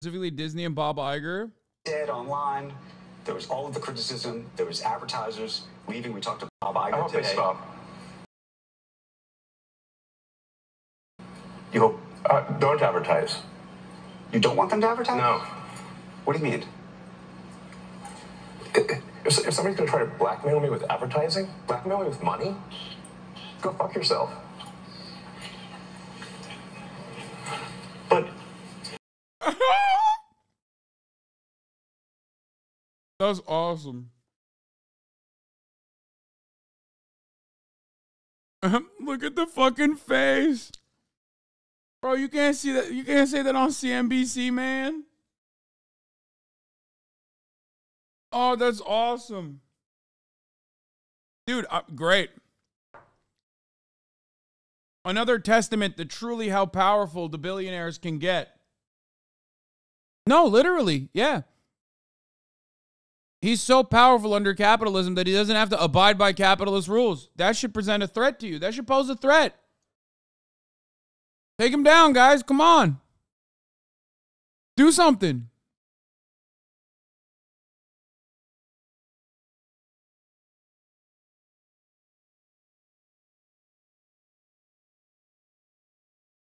Specifically Disney and Bob Iger. Dead online. There was all of the criticism. There was advertisers leaving. We talked to Bob Iger today. I hope they stop. You hope? Don't advertise. You don't want them to advertise? No. What do you mean? If somebody's going to try to blackmail me with advertising, blackmail me with money, go fuck yourself. But that was awesome. Look at the fucking face. Bro, you can't see that. You can't say that on CNBC, man. Oh, that's awesome. Dude, great. Another testament to truly how powerful the billionaires can get. No, literally, yeah. He's so powerful under capitalism that he doesn't have to abide by capitalist rules. That should present a threat to you. That should pose a threat. Take him down, guys. Come on. Do something.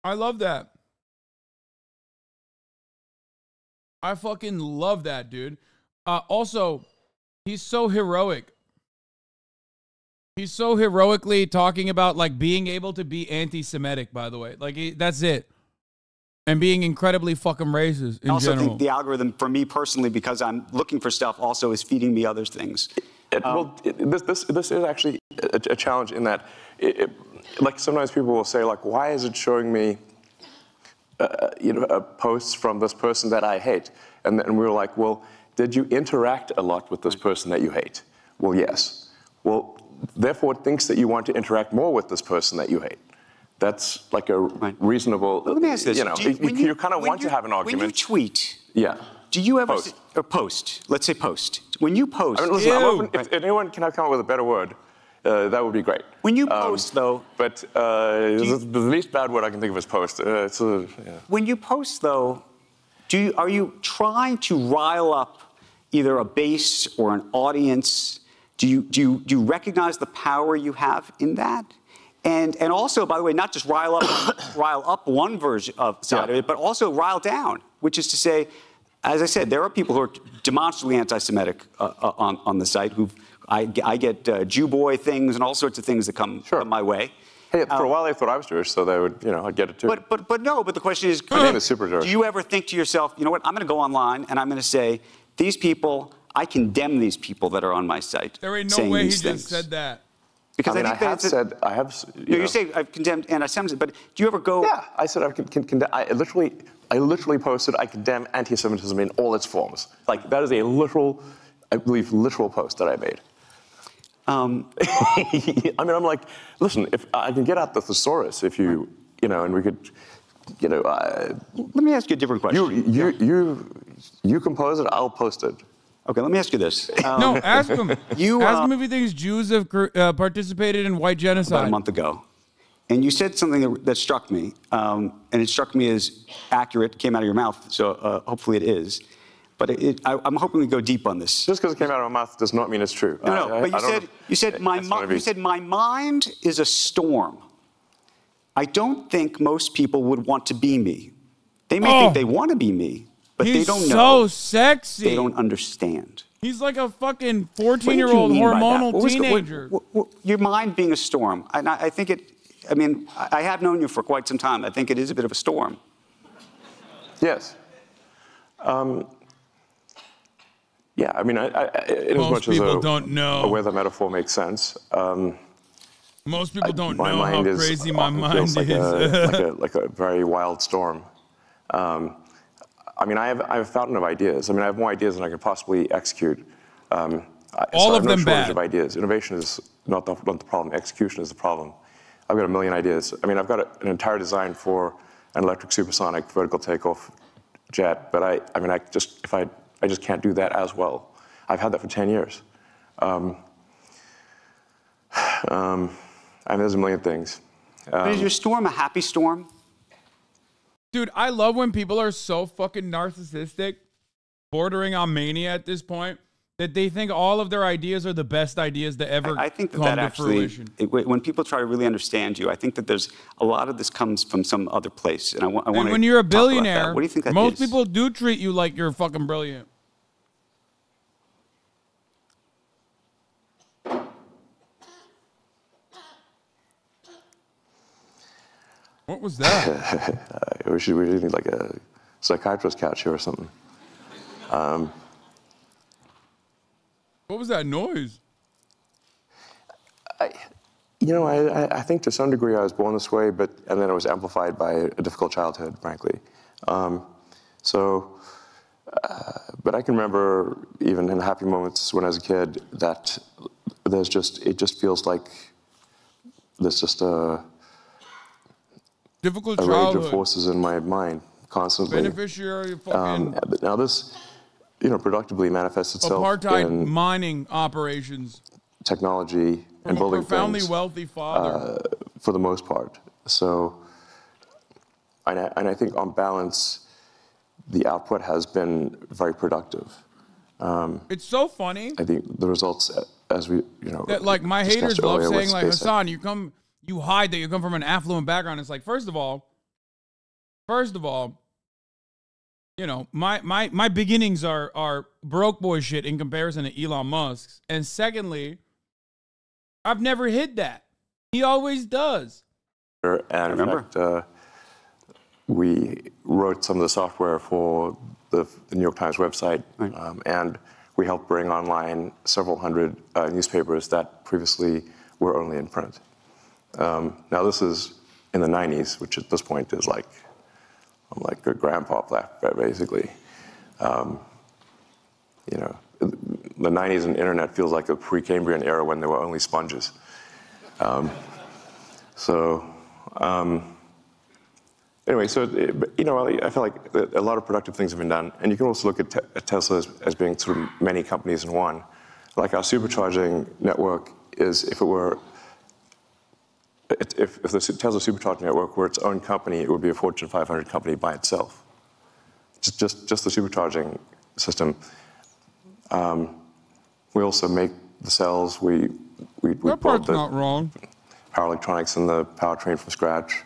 I love that. I fucking love that, dude. Also, he's so heroic. He's so heroically talking about, like, being able to be anti-Semitic, by the way. Like, that's it. And being incredibly fucking racist in I also general. think the algorithm, for me personally, because I'm looking for stuff, also is feeding me other things. This is actually a challenge in that, like, sometimes people will say, like, why is it showing me, posts from this person that I hate? And we were like, well, did you interact a lot with this person that you hate? Well, yes. Well, therefore, it thinks that you want to interact more with this person that you hate. That's like a reasonable. Let me ask this. You kind of want to have an argument. When you tweet, yeah. Do you ever post? Let's say post. When you post, I mean, listen, if anyone can come up with a better word, that would be great. When you post, though, but the least bad word I can think of is post. Yeah. When you post, though, are you trying to rile up either a base or an audience? Do you recognize the power you have in that? And also, by the way, not just rile up one version side of it, but also rile down, which is to say, as I said, there are people who are demonstrably anti-Semitic on the site. I get Jew boy things and all sorts of things that come my way. Hey, for a while they thought I was Jewish, so they would, I'd get it too. But no. But the question is, my name is super Jewish. Do you ever think to yourself, you know what? I'm going to go online and I'm going to say, these people, I condemn these people that are on my site. There ain't no way he just said that. Because I think I have. You say I've condemned anti-Semitism, but do you ever go? Yeah, I said I literally posted I condemn anti-Semitism in all its forms. Like that is a literal, I believe, literal post that I made. I mean, I'm like, listen, if I can get out the thesaurus, if you, and we could, Let me ask you a different question. You compose it, I'll post it. Okay, let me ask you this. No, ask him. Ask him if he thinks Jews have participated in white genocide. About a month ago. And you said something that struck me, and it struck me as accurate, came out of your mouth, so hopefully it is. But I'm hoping we go deep on this. Just because it came out of my mouth does not mean it's true. No, but you said my mind is a storm. I don't think most people would want to be me. They may think they want to be me, but they don't know. He's so sexy. They don't understand. He's like a fucking 14-year-old hormonal teenager. Your mind being a storm. I think it. I mean, I have known you for quite some time. I think it is a bit of a storm. Yes. Yeah, I mean, most people don't know where the metaphor makes sense. Most people don't know how crazy my mind is. like a very wild storm. I mean, I have a fountain of ideas. I mean, I have more ideas than I could possibly execute. All of them bad. Of ideas. Innovation is not the problem. Execution is the problem. I've got a million ideas. I mean, I've got an entire design for an electric supersonic vertical takeoff jet, but I just can't do that as well. I've had that for 10 years. And there's a million things. But is your storm a happy storm? Dude, I love when people are so fucking narcissistic, bordering on mania at this point, that they think all of their ideas are the best ideas to ever I think that come that to actually, fruition. When people try to really understand you, I think that there's a lot of this comes from some other place. And I want to when you're a talk about that. billionaire, What do you think that most is? people do treat you like you're fucking brilliant. What was that? We should need like a psychiatrist couch here or something. What was that noise? I think to some degree I was born this way, and then it was amplified by a difficult childhood, frankly. But I can remember even in happy moments when I was a kid that it just feels like there's just a Difficult range childhood. of forces in my mind constantly. Beneficiary of fucking Now this, productively manifests itself apartheid in mining operations technology from and a building profoundly things, wealthy father. for the most part. So, and I think on balance, the output has been very productive. It's so funny I think the results, as we, that like my discussed haters love earlier with saying like, SpaceX. Hasan, you hide that you come from an affluent background. It's like, first of all, my beginnings are broke boy shit in comparison to Elon Musk's. And secondly, I've never hid that. He always does. And in fact, we wrote some of the software for the New York Times website, right. And we helped bring online several hundred newspapers that previously were only in print. Now this is in the 90s, which at this point is like, I'm like a grandpa, basically. The 90s and internet feels like a pre-Cambrian era when there were only sponges. Anyway, I feel like a lot of productive things have been done, and you can also look at Tesla as being sort of many companies in one. Like our supercharging network is, if the Tesla supercharging network were its own company, it would be a Fortune 500 company by itself. Just the supercharging system. We also make the cells. We That part's not wrong. power electronics and the powertrain from scratch.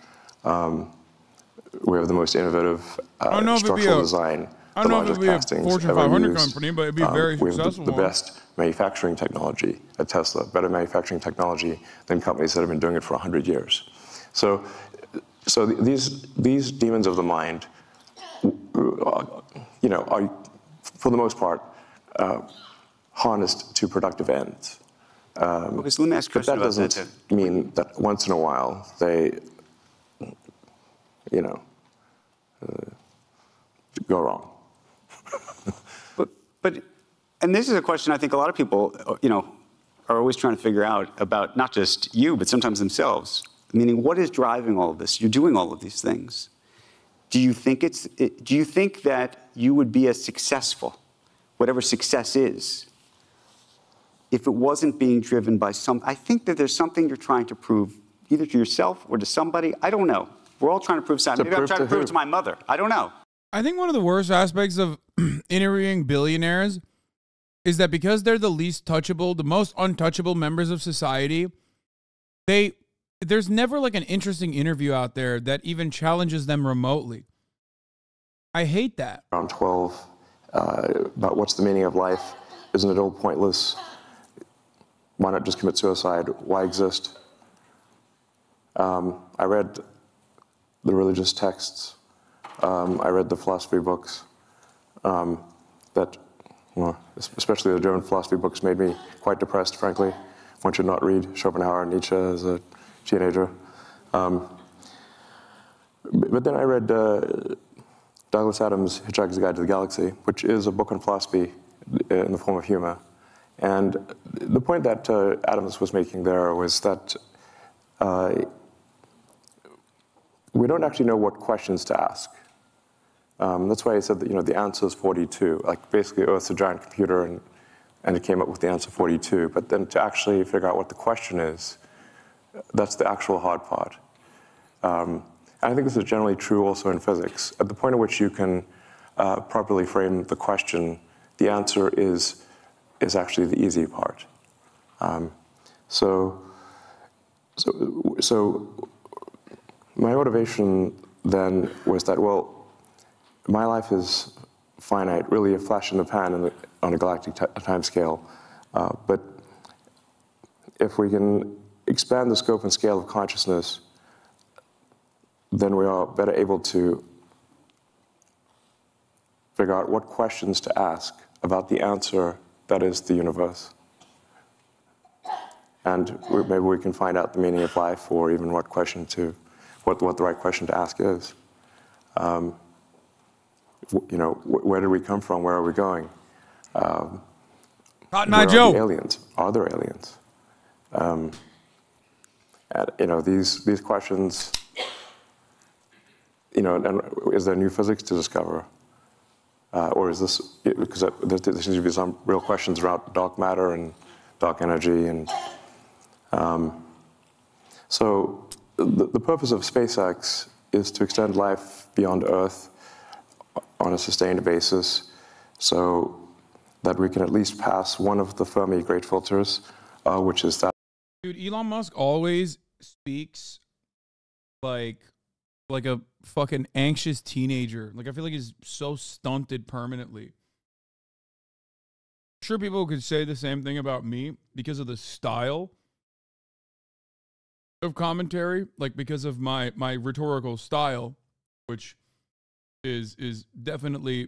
We have the most innovative structural design. I don't know if it'd be a Fortune 500 company, but it'd be very successful. We have the best manufacturing technology at Tesla, better manufacturing technology than companies that have been doing it for 100 years. So these demons of the mind, are, for the most part, harnessed to productive ends. Okay, so let me ask a But question that about that. doesn't mean that once in a while they, go wrong. And this is a question I think a lot of people, are always trying to figure out about not just you, but sometimes themselves. Meaning, what is driving all of this? You're doing all of these things. Do you think that you would be as successful, whatever success is, if it wasn't being driven by I think that there's something you're trying to prove, either to yourself or to somebody. I don't know. We're all trying to prove something. Maybe I'm trying to prove it to my mother. I don't know. I think one of the worst aspects of interviewing billionaires is that because they're the least touchable, the most untouchable members of society, there's never like an interesting interview out there that even challenges them remotely. I hate that. Around 12, about what's the meaning of life? Isn't it all pointless? Why not just commit suicide? Why exist? I read the religious texts. I read the philosophy books especially the German philosophy books made me quite depressed, frankly. One should not read Schopenhauer and Nietzsche as a teenager. But then I read Douglas Adams' Hitchhiker's Guide to the Galaxy, which is a book on philosophy in the form of humor. And the point that Adams was making there was that we don't actually know what questions to ask. That's why he said that, the answer is 42. Like, basically, Earth's a giant computer, and it came up with the answer 42. But then to actually figure out what the question is, that's the actual hard part. And And I think this is generally true also in physics. At the point at which you can properly frame the question, the answer is actually the easy part. So my motivation then was that, well, my life is finite, really a flash in the pan on a galactic time scale. But if we can expand the scope and scale of consciousness, then we are better able to figure out what questions to ask about the answer that is the universe. And maybe we can find out the meaning of life, or even what the right question to ask is. Where did we come from? Where are we going? Cotton Where Eye are Joe. the aliens? Are there aliens? And, these questions. And is there new physics to discover? Or is this, because there seems to be some real questions about dark matter and dark energy. And so the purpose of SpaceX is to extend life beyond Earth on a sustained basis so that we can at least pass one of the Fermi great filters, which is that. Dude, Elon Musk always speaks like a fucking anxious teenager. Like, I feel like he's so stunted permanently. I'm sure people could say the same thing about me because of the style of commentary, like because of my rhetorical style, which is definitely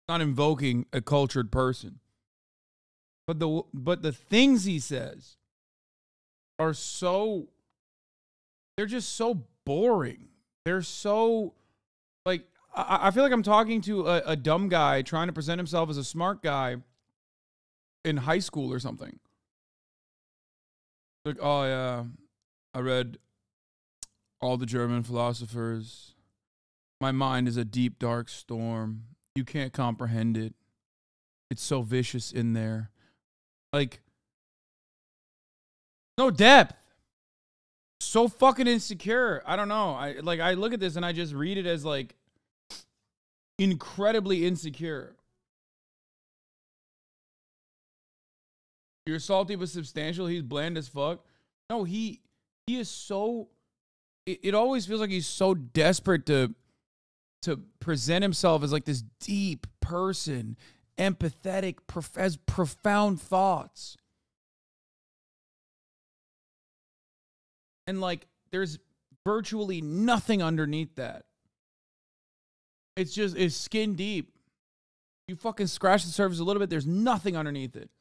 not invoking a cultured person. But the things he says are so, they're just so boring. They're so, like, I feel like I'm talking to a dumb guy trying to present himself as a smart guy in high school or something. Like, oh yeah, I read all the German philosophers. My mind is a deep, dark storm. You can't comprehend it. It's so vicious in there. Like, no depth. So fucking insecure. I don't know. I look at this and I just read it as like incredibly insecure. You're salty but substantial. He's bland as fuck. No, he is so. It always feels like he's so desperate to present himself as like this deep person, empathetic, has profound thoughts. And like, there's virtually nothing underneath that. It's skin deep. You fucking scratch the surface a little bit, there's nothing underneath it.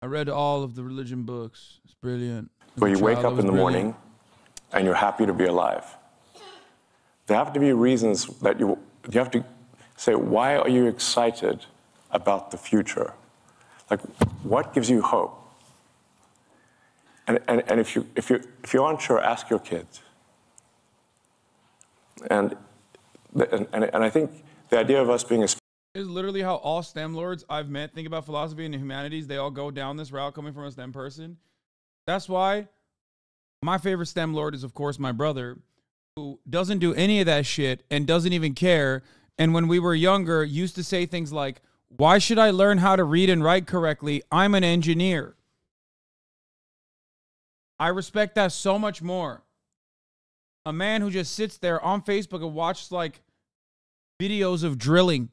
I read all of the religion books. It's brilliant. But you wake up in the morning and you're happy to be alive. There have to be reasons that you have to say, why are you excited about the future? Like, what gives you hope? And if you're unsure, ask your kids. And I think the idea of us being a is literally how all STEM lords I've met think about philosophy and the humanities. They all go down this route coming from a STEM person. That's why my favorite STEM lord is, of course, my brother, who doesn't do any of that shit and doesn't even care. And when we were younger, used to say things like, why should I learn how to read and write correctly? I'm an engineer. I respect that so much more. A man who just sits there on Facebook and watches like videos of drilling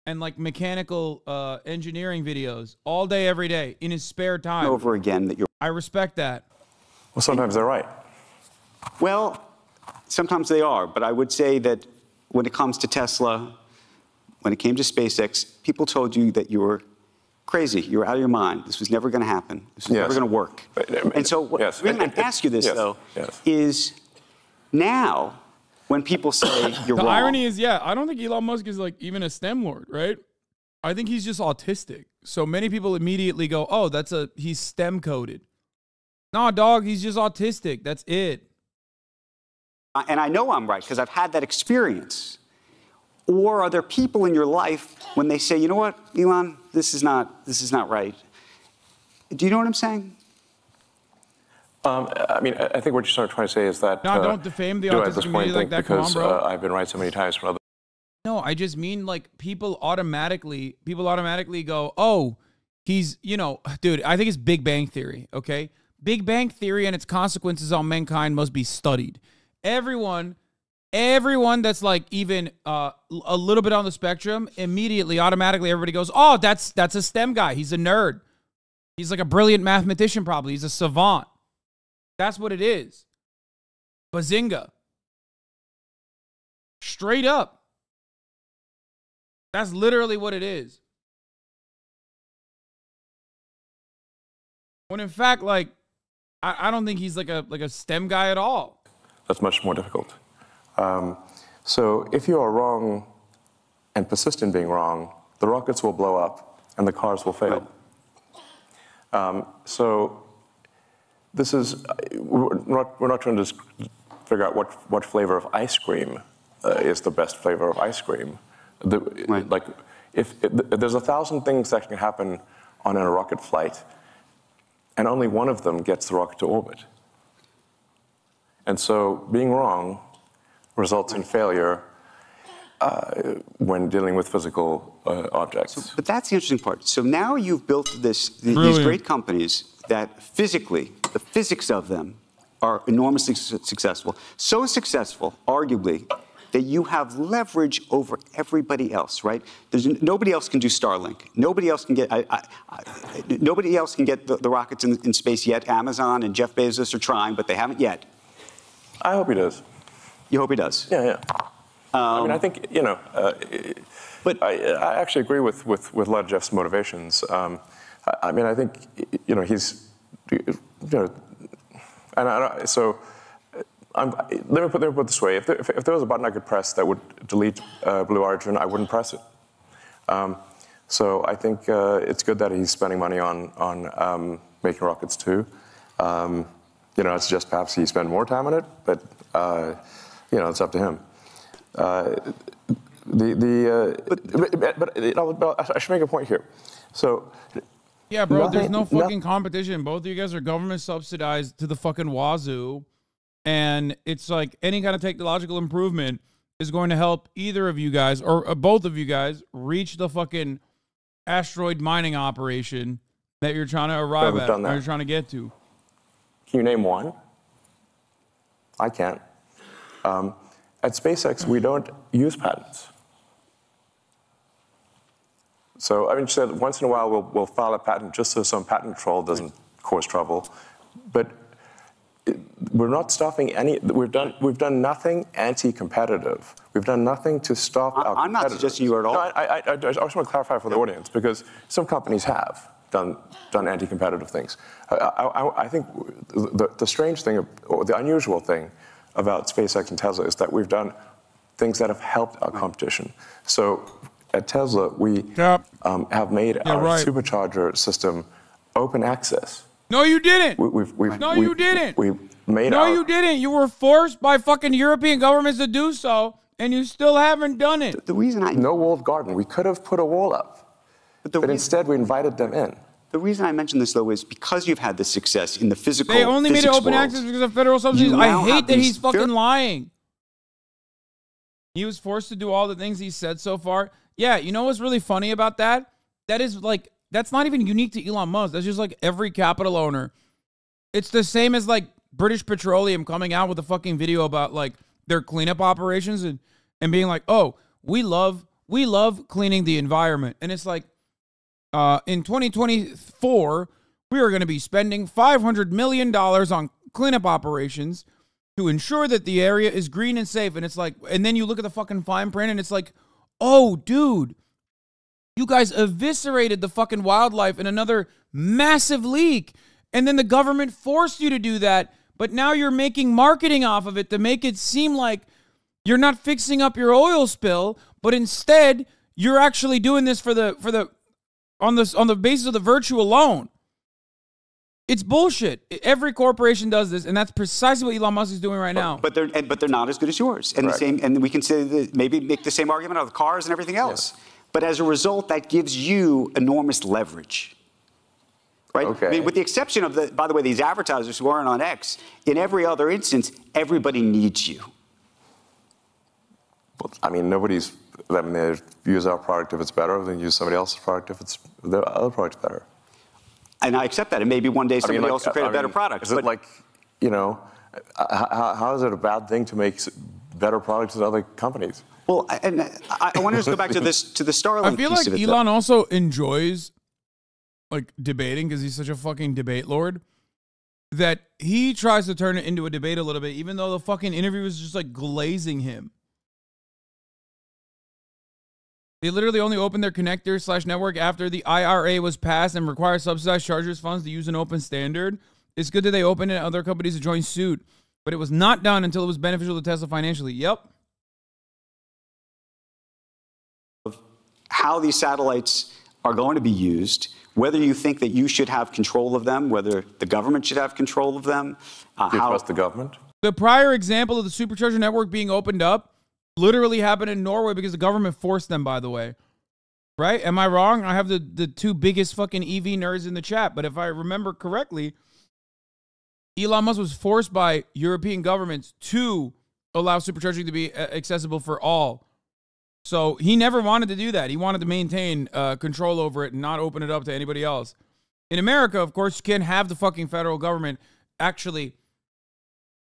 and like mechanical engineering videos all day, every day in his spare time. Over again that you're. I respect that. Well, sometimes they're right. Well, sometimes they are, but I would say that when it comes to Tesla, when it came to SpaceX, people told you that you were crazy. You were out of your mind. This was never going to happen. This was never going to work. And so the reason I ask you this, though, is now when people say you're wrong. The irony is, I don't think Elon Musk is like even a STEM lord, right? I think he's just autistic. So many people immediately go, oh, he's STEM coded. No, dog, he's just autistic. That's it. And I know I'm right because I've had that experience. Or are there people in your life when they say, you know what, Elon, this is not right. Do you know what I'm saying? I mean, I think what you're sort of trying to say is that... No, don't defame the at this autistic point community like that. because, Come on, bro. I've been right so many times from other... No, I just mean like people automatically go, oh, he's, you know, dude, I think it's Big Bang Theory, okay? Big Bang Theory and its consequences on mankind must be studied. Everyone that's like even a little bit on the spectrum, immediately, automatically, everybody goes, oh, that's a STEM guy. He's a nerd. He's like a brilliant mathematician probably. He's a savant. That's what it is. Bazinga. Straight up. That's literally what it is. When in fact, like, I don't think he's like a STEM guy at all. That's much more difficult. So if you are wrong and persist in being wrong, the rockets will blow up and the cars will fail. So this is, we're not trying to figure out what flavor of ice cream is the best flavor of ice cream. Like, if there's 1,000 things that can happen on a rocket flight, and only one of them gets the rocket to orbit. And so being wrong results in failure when dealing with physical objects. But that's the interesting part. So now you've built these great companies that physically, the physics of them are enormously successful. So successful, arguably, that you have leverage over everybody else, right? Nobody else can do Starlink. Nobody else can get the rockets in space yet. Amazon and Jeff Bezos are trying, but they haven't yet. I hope he does. You hope he does? Yeah. I mean, I think, you know, but I actually agree with a lot of Jeff's motivations. I mean, I think, you know, he's, you know, and so. Let me put it this way. If there was a button I could press that would delete Blue Origin, I wouldn't press it. So I think it's good that he's spending money on making rockets too. You know, it's just perhaps he spend more time on it, but you know, it's up to him. But I should make a point here. So. Yeah, bro. There's no fucking competition. Both of you guys are government subsidized to the fucking wazoo. And it's like any kind of technological improvement is going to help either of you guys or both of you guys reach the fucking asteroid mining operation that you're trying to arrive at, or you're trying to get to. Can you name one? I can't. At SpaceX, we don't use patents. So, I mean, so once in a while we'll file a patent just so some patent troll doesn't cause trouble. But we're not stopping any. We've done nothing anti-competitive. We've done nothing to stop our competitors. I'm not suggesting you are at all. No, I just want to clarify for the audience because some companies have done anti-competitive things. I think the strange thing or the unusual thing about SpaceX and Tesla is that we've done things that have helped our competition. So at Tesla, we have made our supercharger system open access. No, you didn't. You didn't. You didn't. You were forced by fucking European governments to do so, and you still haven't done it. The reason no walled garden. We could have put a wall up, but instead we invited them in. The reason I mention this, though, is because you've had this success in the physical. They only made it open access because of federal subsidies. I hate that he's fucking lying. He was forced to do all the things he said so far. Yeah, you know what's really funny about that? That is like. That's not even unique to Elon Musk. That's just like every capital owner. It's the same as like British Petroleum coming out with a fucking video about like their cleanup operations and being like, oh, we love cleaning the environment. And it's like, in 2024, we are going to be spending $500 million on cleanup operations to ensure that the area is green and safe. And it's like, and then you look at the fucking fine print and it's like, oh, dude. You guys eviscerated the fucking wildlife in another massive leak. And then the government forced you to do that. But now you're making marketing off of it to make it seem like you're not fixing up your oil spill, but instead you're actually doing this on the basis of the virtue alone. It's bullshit. Every corporation does this, and that's precisely what Elon Musk is doing right now. But they're not as good as yours. And the same, and we can say that maybe make the same argument on the cars and everything else. Yeah. But as a result, that gives you enormous leverage. right? Okay. I mean, with the exception of, by the way, these advertisers who aren't on X, in every other instance, everybody needs you. Well, I mean, they use our product if it's better, then use somebody else's product if their other product's better. And I accept that. And maybe one day somebody else will create a better product. Is it like, you know, how is it a bad thing to make better products than other companies? Well, and I want to just go back to the Starlink I feel piece like of it, Elon also enjoys like debating because he's such a fucking debate lord that he tries to turn it into a debate a little bit, even though the fucking interview was just like glazing him. They literally only opened their connector / network after the IRA was passed and require subsidized chargers funds to use an open standard. It's good that they opened it and other companies to join suit, but it was not done until it was beneficial to Tesla financially. Yep. How these satellites are going to be used, whether you think that you should have control of them, whether the government should have control of them. Do you trust the government? The prior example of the supercharger network being opened up literally happened in Norway because the government forced them, by the way. Right? Am I wrong? I have the two biggest fucking EV nerds in the chat, but if I remember correctly, Elon Musk was forced by European governments to allow supercharging to be accessible for all. So he never wanted to do that. He wanted to maintain control over it and not open it up to anybody else. In America, of course, you can't have the fucking federal government actually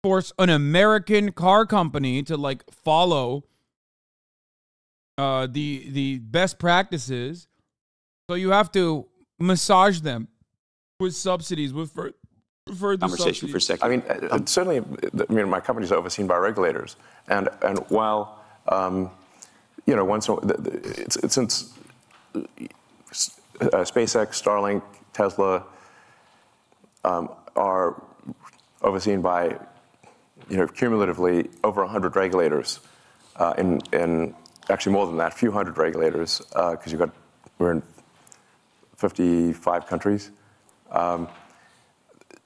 force an American car company to like follow the best practices. So you have to massage them with subsidies, with further conversation subsidies. for a second. I mean, certainly, I mean, my company's overseen by regulators, and while you know, since SpaceX, Starlink, Tesla are overseen by, you know, cumulatively over 100 regulators, in actually more than that, a few hundred regulators, because we're in 55 countries.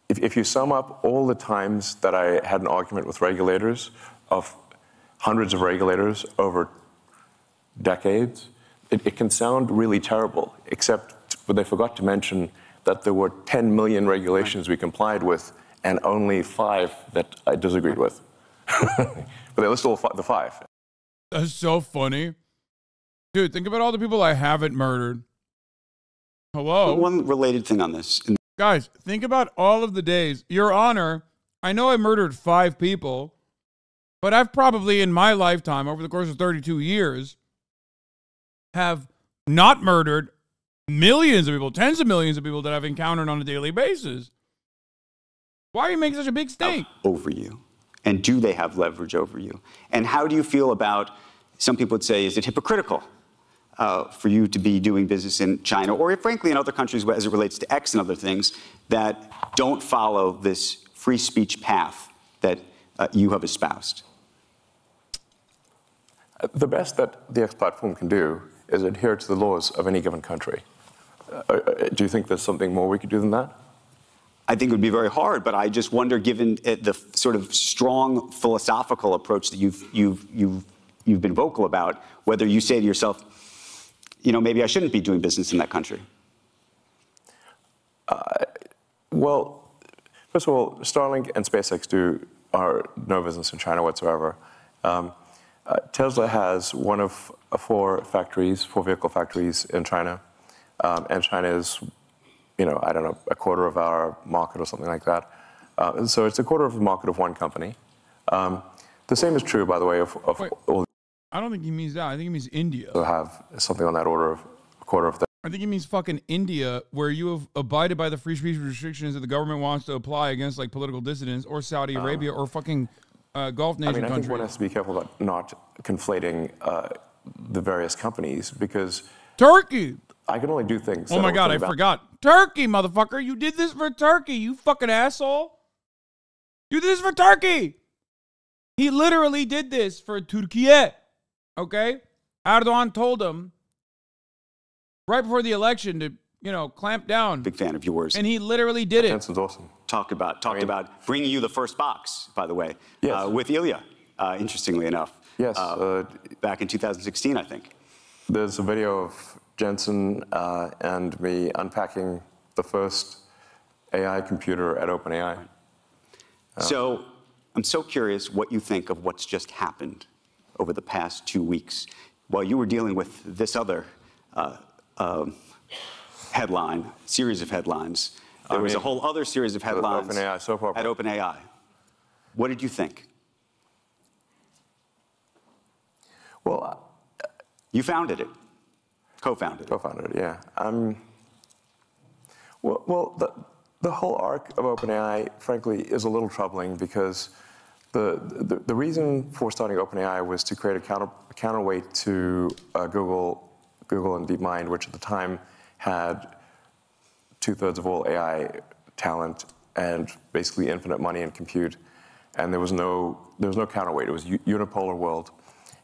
If you sum up all the times that I had an argument with regulators, of hundreds of regulators over decades, it can sound really terrible, except they forgot to mention that there were 10 million regulations we complied with and only 5 that I disagreed with. But they list all the 5. That's so funny. Dude, think about all the people I haven't murdered. Hello? One related thing on this. Guys, think about all of the days. Your Honor, I know I murdered 5 people, but I've probably in my lifetime, over the course of 32 years, have not murdered millions of people, tens of millions of people that I've encountered on a daily basis. Why are you making such a big stink? Over you. And do they have leverage over you? And how do you feel about, some people would say, is it hypocritical for you to be doing business in China, or frankly in other countries as it relates to X and other things, that don't follow this free speech path that you have espoused? The best that the X platform can do is adhere to the laws of any given country. Do you think there's something more we could do than that? I think it would be very hard, but I just wonder, given the sort of strong philosophical approach that you've been vocal about, whether you say to yourself, you know, maybe I shouldn't be doing business in that country. Well, first of all, Starlink and SpaceX are no business in China whatsoever. Tesla has one of 4 vehicle factories in China, and China is, you know, I don't know, a quarter of our market or something like that. So it's a quarter of the market of one company. The same is true, by the way, of all. I don't think he means that. I think he means India. To have something on that order of a quarter of that. I think he means fucking India, where you have abided by the free speech restrictions that the government wants to apply against like political dissidents, or Saudi Arabia, or fucking Gulf nation countries. I think one has to be careful about not conflating the various companies, because Turkey. I can only do things. Oh my God, I forgot. Turkey, motherfucker. You did this for Turkey, you fucking asshole. You did this for Turkey. He literally did this for Turkey. Okay? Erdogan told him right before the election to, you know, clamp down. Big fan of yours. And he literally did it. Jensen's awesome. Talked about bringing you the first box, by the way, yes. With Ilya, interestingly enough. Yes. Back in 2016, I think. There's a video of Jensen and me unpacking the first AI computer at OpenAI. So I'm so curious what you think of what's just happened over the past 2 weeks while you were dealing with this other series of headlines. There was a whole other series of headlines OpenAI, soap opera. at OpenAI. What did you think? Well, you founded it, co-founded it. Co-founded it, yeah. The whole arc of OpenAI, frankly, is a little troubling because the reason for starting OpenAI was to create a counterweight to Google and DeepMind, which at the time had 2/3 of all AI talent and basically infinite money and compute, and there was no counterweight. It was a unipolar world.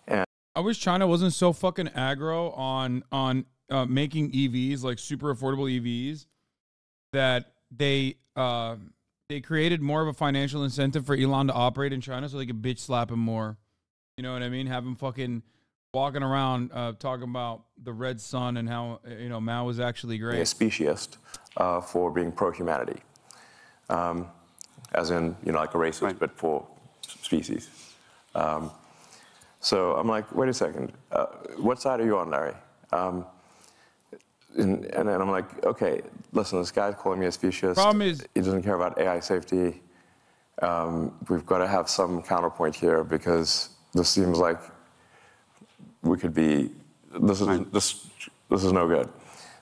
And I wish China wasn't so fucking aggro on making EVs, like super affordable EVs, that they created more of a financial incentive for Elon to operate in China so they could bitch slap him more. You know what I mean? Have him fucking walking around talking about the red sun and how, you know, Mao was actually great. A speciesist for being pro-humanity, as in, you know, like a racist, right, but for species. So I'm like, wait a second, what side are you on, Larry? And then I'm like, okay, listen, this guy's calling me a speciesist. Problem is, he doesn't care about AI safety. We've got to have some counterpoint here because this seems like we could be, this is no good.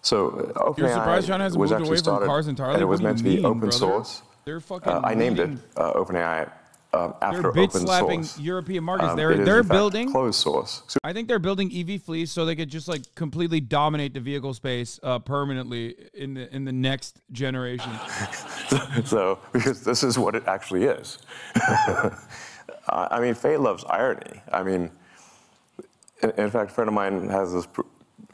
So you're surprised China has was moved actually away from cars entirely? and it was What do meant you to be mean, open brother? source. They're fucking I named it OpenAI after they're bitch open slapping source. European markets. It is, They're in fact, building closed source. So I think they're building EV fleets so they could just like completely dominate the vehicle space permanently in the next generation. So, because this is what it actually is. I mean, fate loves irony. I mean, in fact, a friend of mine has this,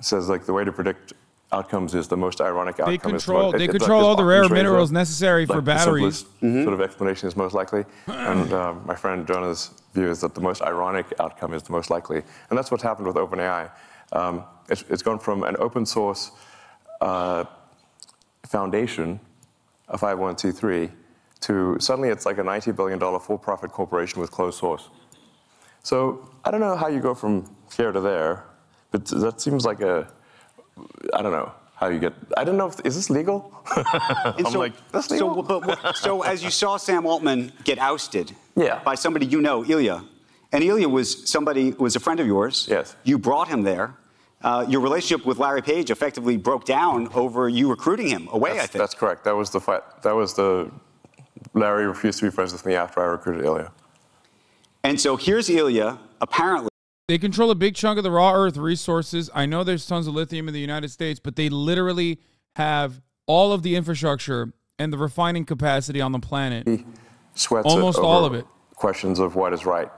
says like the way to predict outcomes is the most ironic outcome. They control all the rare minerals necessary for batteries. The simplest sort of explanation is most likely. And my friend Jonah's view is that the most ironic outcome is the most likely. And that's what's happened with OpenAI. It's gone from an open source foundation, a 501c3, to suddenly it's like a $90 billion for-profit corporation with closed source. So I don't know how you go from here to there, but that seems like I don't know how you get, I don't know, is this legal? I'm so, like, that's legal? So as you saw Sam Altman get ousted Yeah. by somebody you know, Ilya, and Ilya was a friend of yours. Yes. You brought him there. Your relationship with Larry Page effectively broke down over you recruiting him away, I think. That's correct. That was the fight. Larry refused to be friends with me after I recruited Ilya. And so here's Ilya, apparently. They control a big chunk of the raw earth resources. I know there's tons of lithium in the United States, but they literally have all of the infrastructure and the refining capacity on the planet. He sweats almost all of it. Questions of what is right.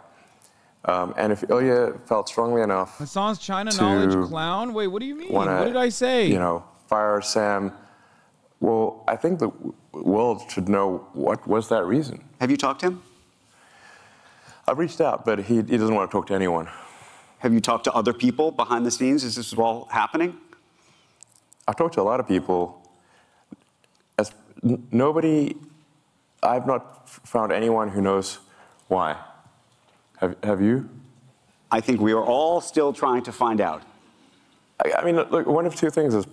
And if Ilya felt strongly enough, Hasan's China knowledge clown. Wait, what do you mean? What did I say? You know, fire Sam. Well, I think the world should know what was that reason. Have you talked to him? I've reached out, but he doesn't want to talk to anyone. Have you talked to other people behind the scenes as this is all happening? I've talked to a lot of people. I've not found anyone who knows why. Have you? I think we are all still trying to find out. I mean, look, one of two things is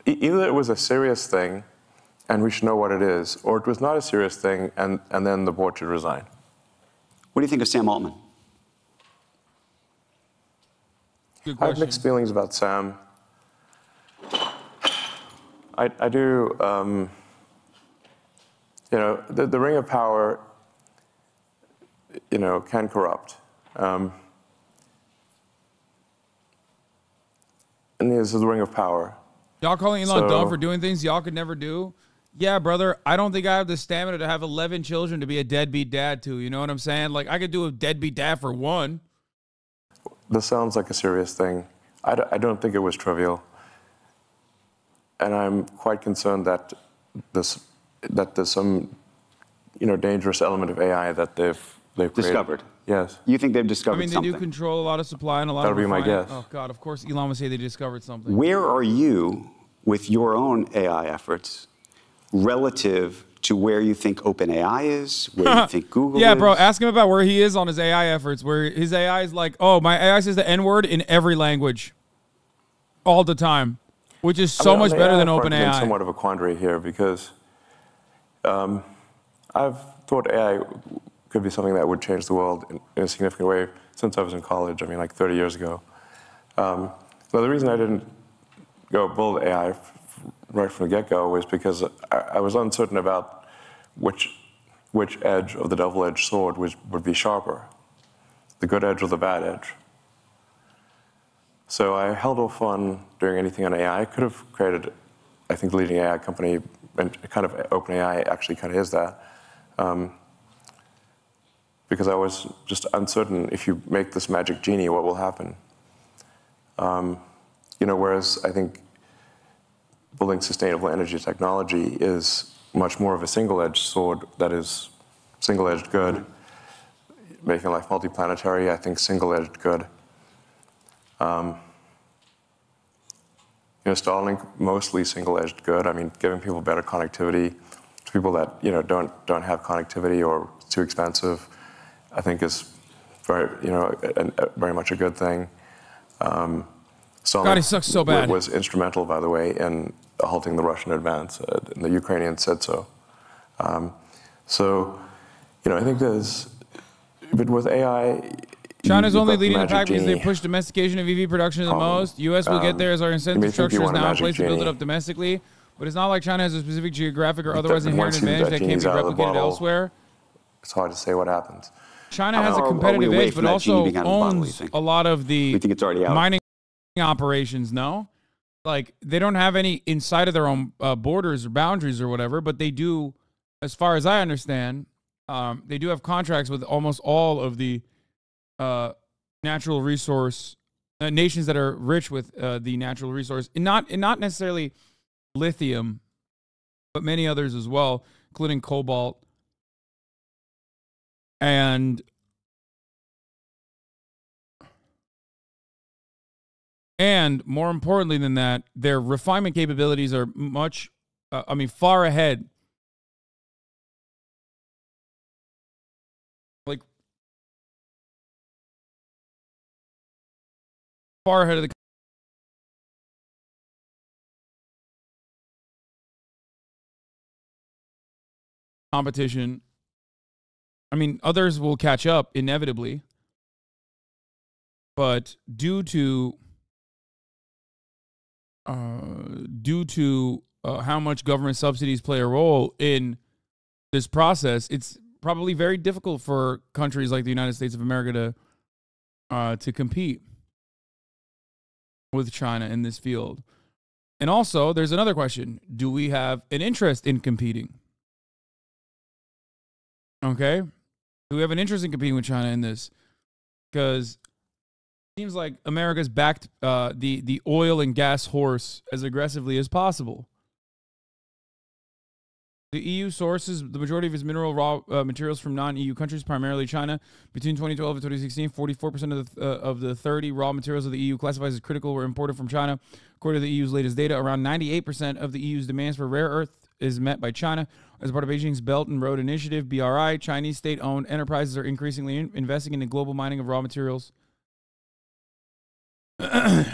either it was a serious thing and we should know what it is, or it was not a serious thing and then the board should resign. What do you think of Sam Altman? Good I have question. mixed feelings about Sam. I do, you know, the ring of power, you know, can corrupt. And this is the ring of power. Y'all calling Elon dumb for doing things y'all could never do? Yeah, brother, I don't think I have the stamina to have 11 children to be a deadbeat dad to. You know what I'm saying? Like, I could do a deadbeat dad for one. This sounds like a serious thing. I don't think it was trivial. And I'm quite concerned that there's some, you know, dangerous element of AI that they've discovered. Created. Yes. You think they've discovered something? I mean, they do control a lot of supply and a lot of That'll be my guess. Oh, God, of course Elon would say they discovered something. Where are you with your own AI efforts relative to where you think OpenAI is, where you think Google is? Yeah, bro, ask him about where he is on his AI efforts, where his AI is like, oh, my AI says the N-word in every language all the time, which is so much better than OpenAI. I'm in somewhat of a quandary here because I've thought AI could be something that would change the world in a significant way since I was in college, I mean, like 30 years ago. Well, the reason I didn't go build AI right from the get-go was because I was uncertain about which edge of the double-edged sword would be sharper, the good edge or the bad edge. So I held off on doing anything on AI. I could have created, I think, the leading AI company, and kind of OpenAI actually kind of is that, because I was just uncertain if you make this magic genie, what will happen? You know, whereas I think building sustainable energy technology is much more of a single-edged sword that is single-edged good. Making life multiplanetary, I think single-edged good. You know, Starlink, mostly single-edged good. I mean, giving people better connectivity to people that, you know, don't have connectivity or it's too expensive, I think is very, you know, very much a good thing. Starlink God, he sucks so bad. Was instrumental, by the way, in halting the Russian advance, and the Ukrainians said so. So, you know, I think but with AI, China's only leading the pack because they push domestication of EV production the most. U.S. will get there as our incentive structure is now in place to build it up domestically. But it's not like China has a specific geographic or otherwise inherent advantage that can't be replicated elsewhere. It's hard to say what happens. China has a competitive edge, but also owns a lot of the mining operations, no? Like, they don't have any inside of their own borders or boundaries or whatever, but they do, as far as I understand, they do have contracts with almost all of the natural resource nations that are rich with the natural resource, and not necessarily lithium, but many others as well, including cobalt. And more importantly than that, their refinement capabilities are much, far ahead. Like, far ahead of the competition. I mean, others will catch up inevitably, but due to how much government subsidies play a role in this process, it's probably very difficult for countries like the United States of America to compete with China in this field. And also, there's another question. Do we have an interest in competing? Okay? Do we have an interest in competing with China in this? Because it seems like America's backed the oil and gas horse as aggressively as possible. The EU sources the majority of its mineral raw materials from non-EU countries, primarily China. Between 2012 and 2016, 44% of the 30 raw materials of the EU classified as critical were imported from China. According to the EU's latest data, around 98% of the EU's demands for rare earth is met by China. As part of Beijing's Belt and Road Initiative, BRI, Chinese state-owned enterprises are increasingly investing in the global mining of raw materials. Here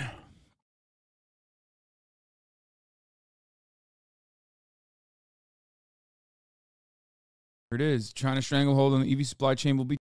it is. China's stranglehold on the EV supply chain will be